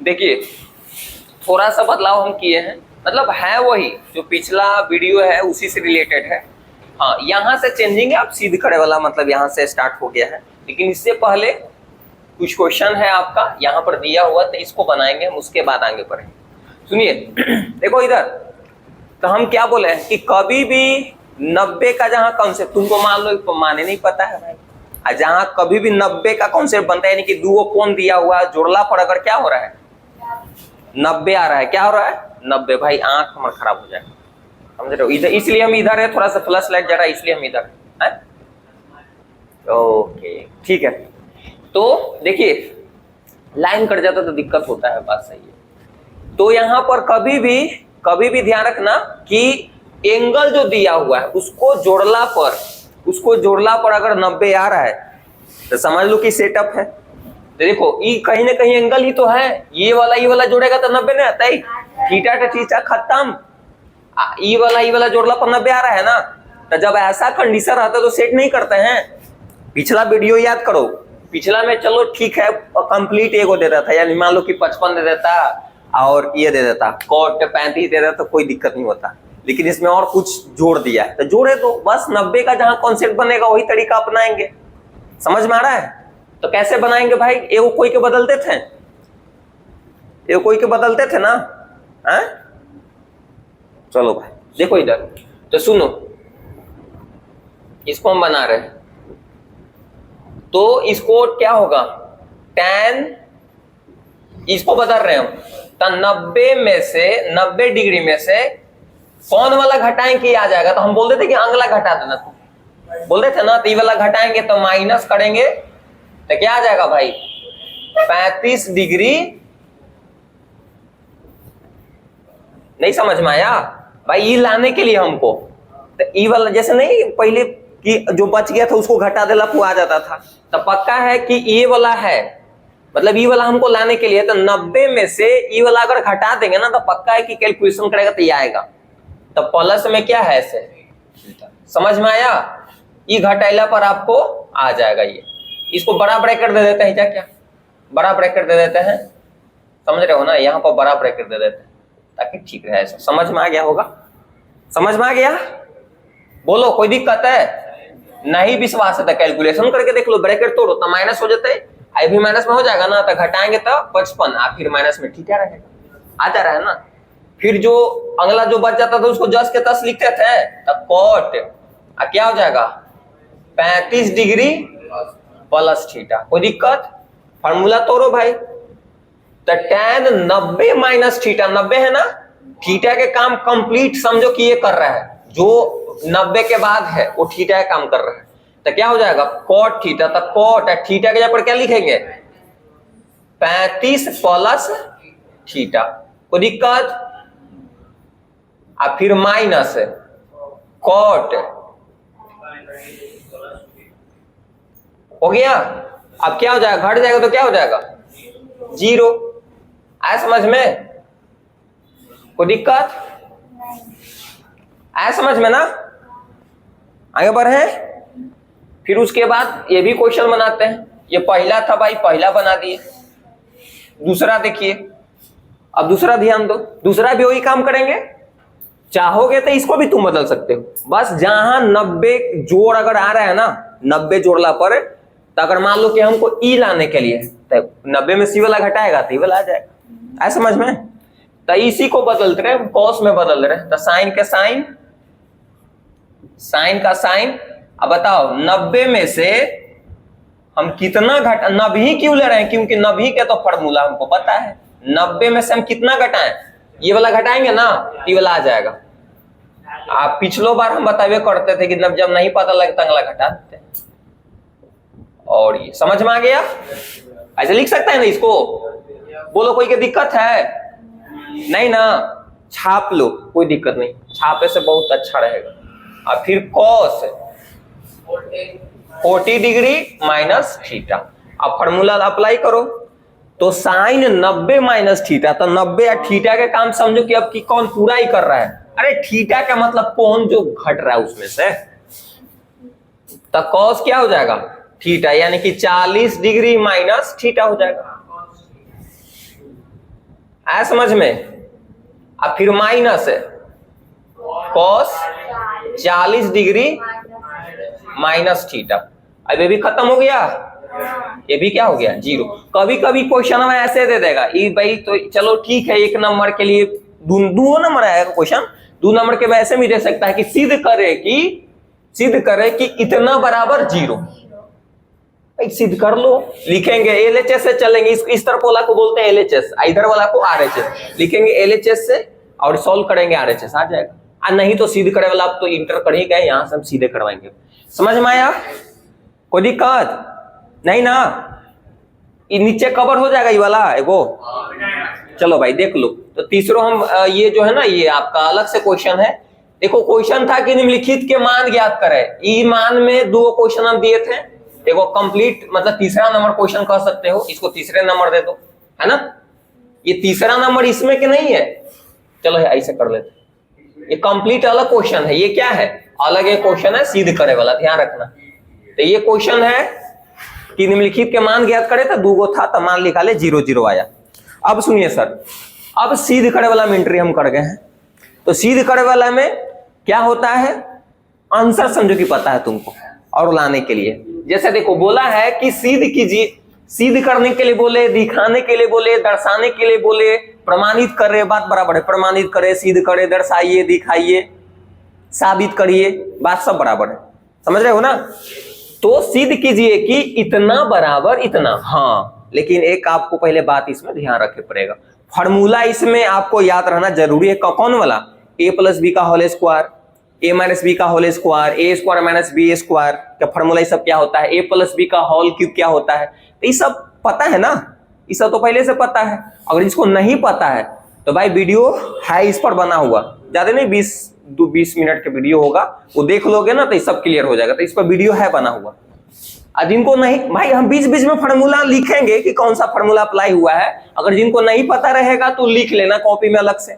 देखिए थोड़ा सा बदलाव हम किए हैं, मतलब है वही जो पिछला वीडियो है उसी से रिलेटेड है। हाँ, यहाँ से चेंजिंग है, अब सीध खड़े वाला मतलब यहाँ से स्टार्ट हो गया है, लेकिन इससे पहले कुछ क्वेश्चन है आपका यहाँ पर दिया हुआ, तो इसको बनाएंगे हम, उसके बाद आगे बढ़ेंगे। सुनिए देखो इधर, तो हम क्या बोले हैं कि कभी भी 90 का जहाँ कॉन्सेप्ट तुमको मान लो माने नहीं पता है भाई, जहाँ कभी भी 90 का कॉन्सेप्ट बनता है, यानी कि दो कोण दिया हुआ जोड़ला पर अगर क्या हो रहा है 90 आ रहा है, क्या हो रहा है 90, भाई आंख हमारा खराब हो जाएगा, समझ रहे हो। इधर इसलिए हम इधर है, थोड़ा सा फ्लश लाइट जरा, इसलिए हम इधर है। ओके ठीक है, तो देखिए लाइन कट जाता तो दिक्कत होता है, बात सही है। तो यहाँ पर कभी भी ध्यान रखना कि एंगल जो दिया हुआ है उसको जोड़ला पर अगर 90 आ रहा है तो समझ लो कि सेटअप है। तो देखो ये कहीं ना कहीं एंगल ही तो है, ये वाला जोड़ेगा तो 90 नहीं आता ही, थीटा का थीटा खत्म, ये वाला जोड़ला पर 90 आ रहा है ना। तो जब ऐसा कंडीशन रहता है तो सेट नहीं करते हैं। पिछला वीडियो याद करो, पिछला में चलो ठीक है कंप्लीट एगो दे देता था, यानी मान लो कि 55 दे देता और ये दे देता कॉट 35 दे देता तो कोई दिक्कत नहीं होता, लेकिन इसमें और कुछ जोड़ दिया है तो जोड़े तो बस 90 का जहां कॉन्सेप्ट बनेगा वही तरीका अपनाएंगे। समझ में आ रहा है? तो कैसे बनाएंगे भाई, एगो कोई के बदलते थे ना है? चलो भाई देखो इधर, तो सुनो इसको हम बना रहे हैं, तो इसको क्या होगा tan, इसको बदल रहे हैं हम, तो 90 डिग्री में से कौन वाला घटाएं कि आ जाएगा, तो हम बोल देते कि अगला घटा देना, तो बोल देते ना, तो ये वाला घटाएंगे तो माइनस करेंगे तो क्या आ जाएगा भाई 35 डिग्री। नहीं समझ में आया भाई, ये लाने के लिए हमको तो ई वाला जैसे नहीं पहले कि जो बच गया था उसको घटा देला वो आ जाता था, तो पक्का है कि ये वाला है, मतलब ये वाला हमको लाने के लिए, तो 90 में से ये वाला अगर घटा देंगे ना तो पक्का है कि कैलकुलेशन करेगा तो ये आएगा, तो प्लस में क्या है ऐसे, समझ में आया। ये घटाइला पर आपको आ जाएगा ये, इसको बड़ा ब्रैकेट दे देते हैं, क्या बड़ा ब्रैकेट दे देते हैं, समझ रहे हो ना, यहाँ पर बड़ा ब्रैकेट दे देते हैं ताकि ठीक रहे। ऐसा समझ में आ गया होगा, समझ में आ गया, बोलो कोई दिक्कत है? नहीं विश्वास है तो कैलकुलेशन करके देख लो, ब्रैकेट तोड़ो तो माइनस हो जाता है, आई भी माइनस में हो जाएगा ना, तो घटाएंगे तो 55 फिर माइनस में ठीक है रहेगा, आ जा रहा है ना। फिर जो अगला जो बच जाता था उसको जस के तस लिखते थे, तो कॉट क्या हो जाएगा 35 डिग्री प्लस थीटा, कोई दिक्कत? फार्मूला तोड़ो भाई, तो tan 90 माइनस थीटा, 90 है ना, थीटा के काम कंप्लीट समझो कि ये कर रहा है, जो 90 के बाद है वो थीटा का काम कर रहा है, तो क्या हो जाएगा कॉट थीटा, तो कॉट थीटा के जगह पर क्या लिखेंगे 35 प्लस थीटा, कोई दिक्कत? फिर माइनस कॉट हो गया, अब क्या हो जाएगा, घट जाएगा तो क्या हो जाएगा 0, आया समझ में, कोई दिक्कत? आया समझ में ना, आगे बढ़े। फिर उसके बाद ये भी क्वेश्चन बनाते हैं, ये पहला था भाई, पहला बना दिए, दूसरा देखिए, अब दूसरा ध्यान दो, दूसरा भी वही काम करेंगे, चाहोगे तो इसको भी तुम बदल सकते हो, बस जहां 90 जोड़ अगर आ रहा है ना, 90 जोड़ला पर, तो अगर मान लो कि हमको ई लाने के लिए तो 90 में सी वाला घटाएगा तो ई वाला आ जाएगा, ऐसा समझ में। तो इसी को बदलते रहे, कॉस में बदल रहे, तो साइन का साइन, साइन का साइन। अब बताओ 90 में से हम कितना घटा, नभी क्यों ले रहे हैं, क्योंकि नभी के तो फॉर्मूला हमको पता है, 90 में से हम कितना घटाएं, ये वाला घटाएंगे ना ये वाला आ जाएगा। आप पिछलो बार हम बतावे करते थे कि जब नहीं पता लगता अगला घटा देते हैं, और ये समझ में आ गया, ऐसे लिख सकता है ना इसको, बोलो कोई की दिक्कत है? नहीं ना, छाप लो कोई दिक्कत नहीं, छापे से बहुत अच्छा रहेगा। और फिर कॉस 40 डिग्री माइनस थीटा, अब फॉर्मूला अप्लाई करो, तो साइन 90 माइनस थीटा, तो 90 या थीटा के काम समझो कि अब की कौन पूरा ही कर रहा है, अरे थीटा का मतलब कौन जो घट रहा है उसमें से, तो कॉस क्या हो जाएगा थीटा, यानी कि 40 डिग्री माइनस थीटा हो जाएगा। आया समझ में। अब फिर माइनस है cos 40 डिग्री माइनस थीटा। अब ये भी खत्म हो गया, ये भी क्या हो गया, जीरो। कभी कभी क्वेश्चन में ऐसे दे देगा ये भाई, तो चलो ठीक है, एक नंबर के लिए दो नंबर आएगा क्वेश्चन, 2 नंबर के वैसे भी दे सकता है कि सिद्ध करे कि इतना बराबर जीरो। सिद्ध कर लो, लिखेंगे एलएचएस से चलेंगे, इस तरफ वाला को बोलते हैं एलएचएस, इधर वाला को आरएचएस। लिखेंगे एलएचएस से और सॉल्व करेंगे, आरएचएस आ जाएगा। नहीं तो सिद्ध करे वाला आप तो इंटर कर ही गए, यहां से हम सीधे करवाएंगे। समझ में आया, कोई दिक्कत नहीं ना। ये नीचे कवर हो जाएगा ये वाला एगो। चलो भाई देख लो। तो तीसरा हम ये जो है ना, ये आपका अलग से क्वेश्चन है। देखो क्वेश्चन था कि निम्नलिखित के मान ज्ञात करें। ई मान में 2 क्वेश्चन हम दिए थे, देखो कंप्लीट मतलब तीसरा नंबर क्वेश्चन कह सकते हो, इसको तीसरे नंबर दे दो, है ना। ये तीसरा नंबर इसमें के नहीं है, चलो ऐसे कर लेते। ये कंप्लीट अलग क्वेश्चन है, ये क्या है, अलग एक क्वेश्चन है सिद्ध करे वाला, ध्यान रखना। तो ये क्वेश्चन है कि निम्नलिखित के मान ज्ञात करे, तो 2 था तो मान निकाले 0 0 आया। अब सुनिए सर, अब सिद्ध करे वाला में एंट्री हम कर गए हैं। तो सिद्ध करे वाला में क्या होता है, आंसर समझो कि पता है तुमको, और लाने के लिए जैसे देखो बोला है कि सिद्ध कीजिए, सिद्ध करने के लिए बोले, दिखाने के लिए बोले, दर्शाने के लिए बोले, प्रमाणित कर रहे, बात बराबर है। प्रमाणित करे, सिद्ध करे, दर्शाइए, दिखाइए, साबित करिए, बात सब बराबर है, समझ रहे हो ना। तो सिद्ध कीजिए कि इतना बराबर इतना, हाँ, लेकिन एक आपको पहले बात इसमें ध्यान रखे पड़ेगा, फॉर्मूला इसमें आपको याद रहना जरूरी है। कौन वाला, a प्लस बी का whole square, a minus B का whole square, a square minus B square का फॉर्मूला, ये सब क्या होता है, a प्लस बी का होल क्यूब क्या होता है, तो ये सब पता है ना, ये सब तो पहले से पता है। अगर इसको नहीं पता है तो भाई वीडियो है इस पर बना हुआ, ज्यादा नहीं 20 मिनट का वीडियो होगा, वो देख लोगे ना तो ये सब क्लियर हो जाएगा। तो इस पर वीडियो है बना हुआ। जिनको नहीं, भाई हम बीच बीच में फॉर्मूला लिखेंगे कि कौन सा फॉर्मूला अप्लाई हुआ है, अगर जिनको नहीं पता रहेगा तो लिख लेना कॉपी में अलग से,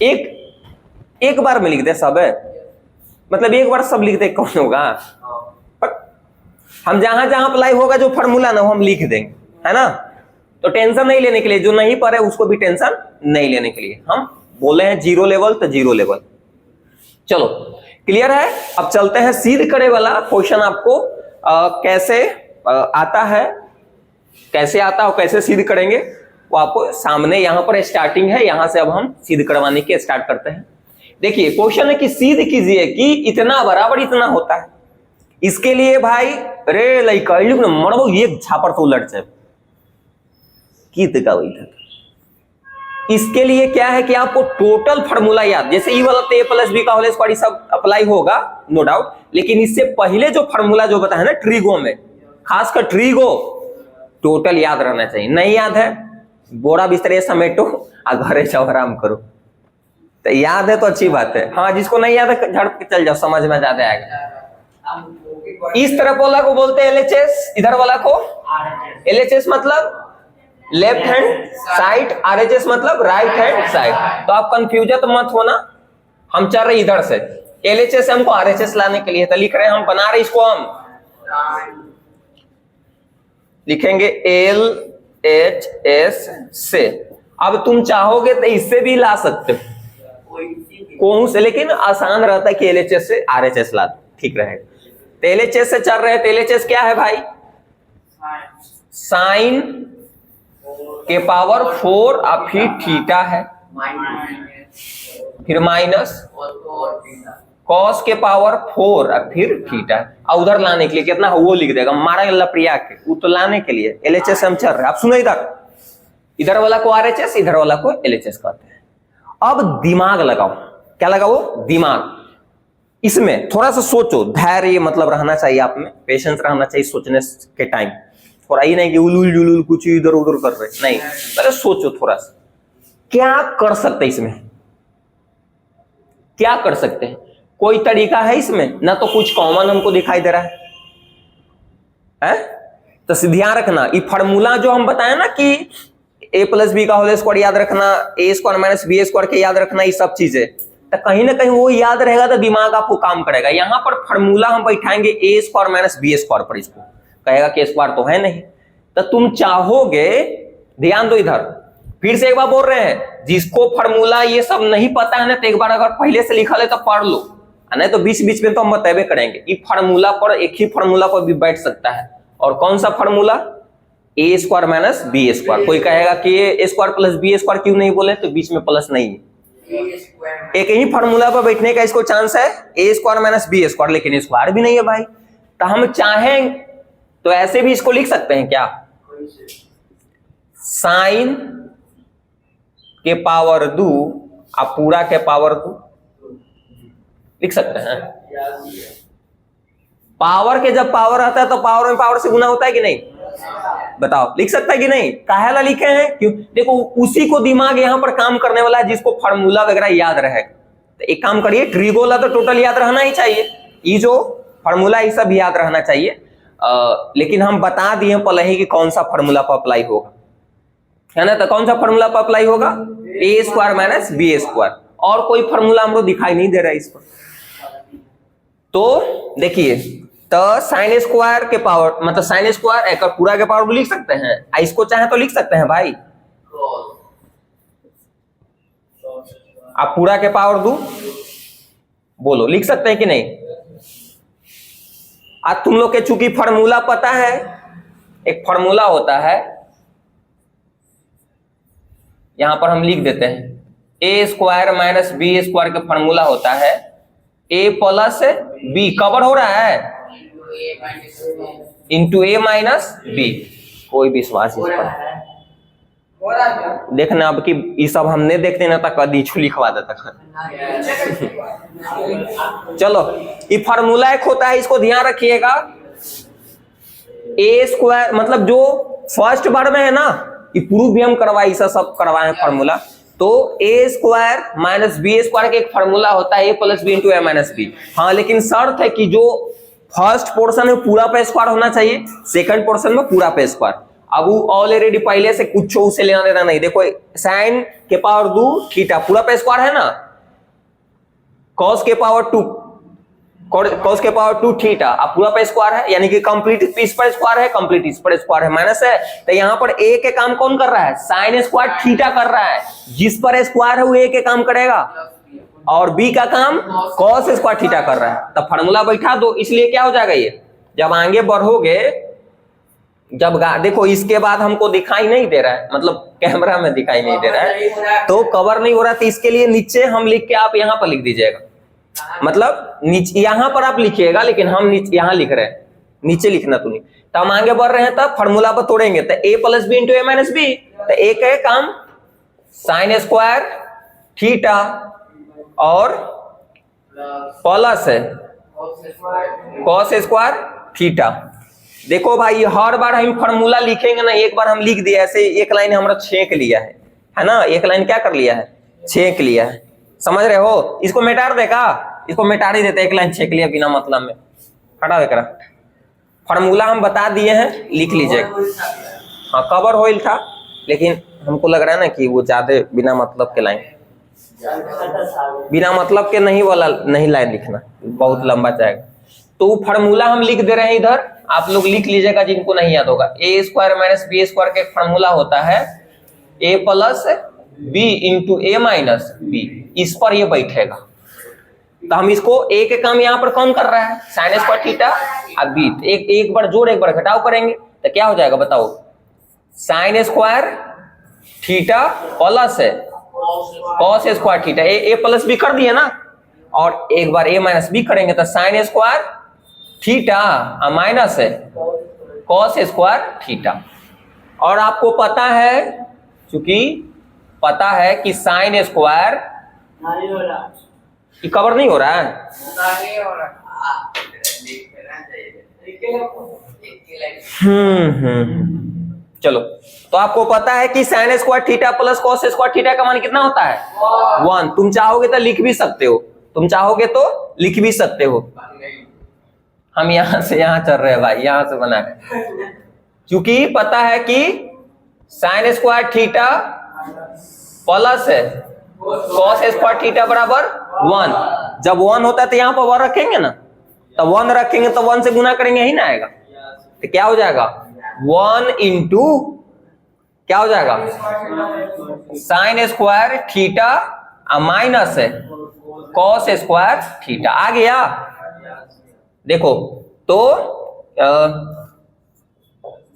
एक बार में लिख दे सब है, मतलब एक बार सब लिख दे, कौन होगा, हम जहां जहां अप्लाई होगा जो फॉर्मूला ना हम लिख देंगे, है ना। तो टेंशन नहीं लेने के लिए, जो नहीं पढ़े उसको भी टेंशन नहीं लेने के लिए हम बोले हैं 0 लेवल, तो 0 लेवल। चलो क्लियर है। अब चलते हैं सिद्ध करे वाला क्वेश्चन, आपको कैसे आता है, कैसे आता है और कैसे सिद्ध करेंगे वो आपको सामने यहाँ पर स्टार्टिंग है, यहां से अब हम सिद्ध करवाने के स्टार्ट करते हैं। देखिए क्वेश्चन है कि सिद्ध कीजिए कि इतना बराबर इतना होता है। इसके लिए भाई रे लइका मरबो एक छापर तो उलट जाए कित का वही था। इसके लिए क्या है कि आपको टोटल फार्मूला याद, जैसे ई वाला तो a प्लस बी का होल स्क्वायर सब अप्लाई होगा नो डाउट, लेकिन इससे पहले जो फार्मूला जो बताया ना ट्रीगो में, खासकर ट्रीगो टोटल याद रहना चाहिए। नहीं याद है बोरा बिस्तरे समेटो आ घरे जाओ आराम करो। तो याद है तो अच्छी बात है, हाँ जिसको नहीं याद है झड़ के चल जाओ, समझ में ज्यादा आएगा। इस तरफ वाला को बोलते हैं एलएचएस, इधर वाला को एलएचएस मतलब लेफ्ट हैंड साइड, आरएचएस मतलब राइट हैंड साइड। तो आप कंफ्यूजन तो मत होना, हम चल रहे इधर से एलएचएस से हमको आरएचएस लाने के लिए, तो लिख रहे हैं हम, बना रहे इसको हम लिखेंगे एलएचएस से। अब तुम चाहोगे तो इससे भी ला सकते हो कौन से, लेकिन आसान रहता है कि एलएचएस से आरएचएस ला दो, ठीक रहेगा। तो एलएचएस से चल रहे हैं, तो एलएचएस क्या है भाई, साइन के पावर 4 और फिर थीटा है, फिर माइनस कॉस के पावर 4 और फिर थीटा है। और उधर लाने के लिए कितना है वो लिख देगा, मारा लप्रिया के वो तो लाने के लिए एलएचएस हम चल रहे हैं। आप सुनो इधर वाला को आरएचएस, इधर वाला को एलएचएस कहते हैं। अब दिमाग लगाओ, क्या लगाओ, दिमाग। इसमें थोड़ा सा सोचो, धैर्य मतलब रहना चाहिए आप में, पेशेंस रहना चाहिए सोचने के टाइम। थोड़ा ही नहीं कि उलूल जुलूल कुछ इधर उधर कर रहे, नहीं, पहले सोचो थोड़ा सा क्या कर सकते हैं इसमें, क्या कर सकते हैं, कोई तरीका है इसमें, ना तो कुछ कॉमन हमको दिखाई दे रहा है? तो ध्यान रखना, ये फार्मूला जो हम बताए ना कि a प्लस बी का होल स्क्वायर याद रखना, a square minus B square के याद रखना, ये सब चीजें तो कहीं ना कहीं वो याद रहेगा तो दिमाग आपको काम करेगा। यहाँ पर फार्मूला हम बैठाएंगे a square minus B square पर, इसको कहेगा कि स्क्वायर तो है नहीं, तो तुम चाहोगे, ध्यान दो इधर, फिर से एक बार बोल रहे हैं, जिसको फार्मूला ये सब नहीं पता है ना, तो एक बार अगर पहले से लिखा है तो पढ़ लो, नहीं तो बीच बीच में तो हम बतेबे करेंगे। ये फार्मूला पर, एक ही फार्मूला पर भी बैठ सकता है। और कौन सा फार्मूला? ए स्क्वायर माइनस बी स्क्वायर। कोई कहेगा कि ए स्क्वायर प्लस बी स्क्वायर क्यों नहीं बोले, तो बीच में प्लस नहीं है, एक ही फार्मूला पर बैठने का इसको चांस है, ए स्क्वायर माइनस बी स्क्वायर, लेकिन स्क्वायर भी नहीं है भाई। तो हम चाहें तो ऐसे भी इसको लिख सकते हैं क्या, साइन के पावर 2 आप पूरा के पावर 2 लिख सकते हैं। पावर के जब पावर आता है तो पावर में पावर से गुना होता है कि नहीं, बताओ लिख सकता है कि नहीं? काहे ला लिखे हैं? क्यों? देखो उसी को दिमाग यहां पर काम करने वाला है जिसको फार्मूला वगैरह याद रहेगा। तो एक काम करिए, ट्रिगोला तो टोटल याद रहना ही चाहिए, ये जो फार्मूला ये सब याद रहना चाहिए। लेकिन हम बता दिए पहले ही कि कौन सा फार्मूला पर अप्लाई होगा, है ना? तो कौन सा फार्मूला पर अप्लाई होगा? ए स्क्वायर माइनस बी स्क्वायर। और कोई फार्मूला हमको दिखाई नहीं दे रहा है इस पर। तो देखिए, तो साइन स्क्वायर के पावर मतलब साइन स्क्वायर एक पूरा के पावर भी लिख सकते हैं, इसको चाहे तो लिख सकते हैं भाई, आप पूरा के पावर दो बोलो, लिख सकते हैं कि नहीं? आज तुम लोग के चूंकि फार्मूला पता है, एक फार्मूला होता है, यहां पर हम लिख देते हैं, ए स्क्वायर माइनस बी स्क्वायर का फार्मूला होता है ए प्लस बी, कवर हो रहा है, इंटू ए माइनस बी। कोई विश्वास इस पर देखना, अब कि ये सब हमने देखते ना तक कदीछू लिखवा देता। चलो, ये फार्मूला एक होता है, इसको ध्यान रखिएगा। ए स्क्वायर मतलब जो फर्स्ट बार में है ना, ये प्रूफ भी हम करवाए, सब करवाए फार्मूला। तो ए स्क्वायर माइनस बी स्क्वायर का एक फार्मूला होता है ए प्लस बी इंटू ए माइनस बी। हाँ, लेकिन शर्त है कि जो फर्स्ट पोर्शन में पूरा पे स्क्वायर होना चाहिए, सेकंड पोर्शन में पूरा पे स्क्वायर। अब वो ऑलरेडी पहले से कुछ उसे लेना देना नहीं। देखो साइन के पावर 2 थीटा पूरा पे स्क्वायर है ना, कॉस के पावर 2 थीटा अब पूरा पे स्क्वायर है, यानी कि कंप्लीट इस पर स्क्वायर है, कंप्लीट इस पर स्क्वायर है, माइनस है। तो यहाँ पर ए के काम कौन कर रहा है? साइन स्क्वायर थीटा कर रहा है, जिस पर स्क्वायर है वो ए के काम करेगा, और बी का काम कॉस स्क्वायर थीटा कर रहा है। तब फार्मूला बैठा दो, इसलिए क्या हो जाएगा, ये जब आगे बढ़ोगे, जब देखो इसके बाद हमको दिखाई नहीं दे रहा है, मतलब कैमरा में दिखाई नहीं दे रहा है, तो कवर नहीं हो रहा, तो इसके लिए नीचे हम लिख के आप यहाँ पर लिख दीजिएगा, मतलब नीचे यहाँ पर आप लिखिएगा, लेकिन हम नीचे यहाँ लिख रहे हैं, नीचे लिखना तो नहीं। तो हम आगे बढ़ रहे हैं, तब फार्मूला पर तोड़ेंगे, तो ए प्लस बी इंटू ए माइनस बी, तो ए का काम साइन स्क्वायर थीटा और प्लस है कॉस स्क्वायर थीटा। देखो भाई, हर बार हम फार्मूला लिखेंगे ना, एक बार हम लिख दिया ऐसे, एक लाइन हमारा छेक लिया है ना, एक लाइन क्या कर लिया है, छेक लिया है, समझ रहे हो? इसको मिटार देगा, इसको मिटार ही देते, एक लाइन छेक लिया बिना मतलब में, हटा दे करा। फार्मूला हम बता दिए हैं, लिख लीजिएगा। हाँ, कवर होइल था, लेकिन हमको लग रहा है ना कि वो ज्यादा बिना मतलब के लाइन, बिना मतलब के नहीं वाला नहीं लाइन लिखना, बहुत लंबा जाएगा। तो फार्मूला हम लिख दे रहे हैं इधर, आप लोग लिख लीजिएगा जिनको नहीं याद होगा। ए स्क्वायर माइनस बी स्क्वायर का एक फार्मूला होता है ए प्लस बी इंटू ए माइनस बी, इस पर ये बैठेगा। तो हम इसको ए के काम यहाँ पर कौन कर रहा है, साइन स्क्वायर थीटा, अब बी, एक बार जोड़ एक बार घटाव करेंगे, तो क्या हो जाएगा बताओ, साइन स्क्वायर थीटा प्लस है कॉस स्क्वायर थीटा, ए प्लस बी कर दिए ना, और एक बार ए माइनस बी करेंगे, तो साइन स्क्वायर थीटा माइनस है कॉस स्क्वायर थीटा। और आपको पता है, क्योंकि पता है कि साइन स्क्वायर कवर नहीं हो रहा है, चलो, तो आपको पता है कि sine square theta plus cos square theta का मान कितना होता है, 1। तुम चाहोगे तो लिख भी सकते हो, तुम चाहोगे तो लिख भी सकते हो। हम यहां से यहां चल रहे हैं भाई, यहां से बना है, क्योंकि पता है कि साइन स्क्वायर थीटा प्लस है कॉस स्क्वायर थीटा बराबर 1। जब 1 होता है तो यहाँ पर 1 रखेंगे ना, तो 1 रखेंगे तो 1 से गुना करेंगे, ही ना आएगा, तो क्या हो जाएगा 1 इंटू क्या हो जाएगा, साइन स्क्वायर थीटा माइनस है कॉस स्क्वायर थीटा। आ गया। देखो तो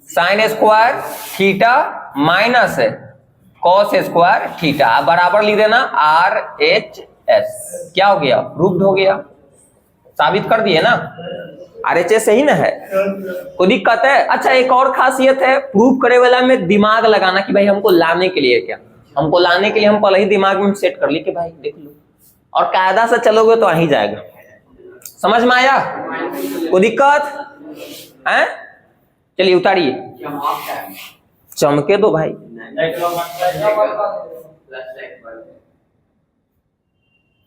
साइन स्क्वायर थीटा माइनस है कॉस स्क्वायर थीटा बराबर लिख देना आर एच एस। क्या हो गया, प्रूव्ड हो गया, साबित कर दिए ना। आर एच एस सही ना है, कोई दिक्कत है। अच्छा एक और खासियत है प्रूव करे वाला में दिमाग लगाना कि भाई हमको लाने के लिए क्या, हमको लाने के लिए हम पहले ही दिमाग में सेट कर ली कि भाई देख लो, और कायदा से चलोगे तो आ ही जाएगा। समझ में आया, कोई दिक्कत है? चलिए उतारिए, चमके दो भाई।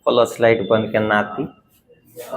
फ्लैश लाइट बंद के नाती।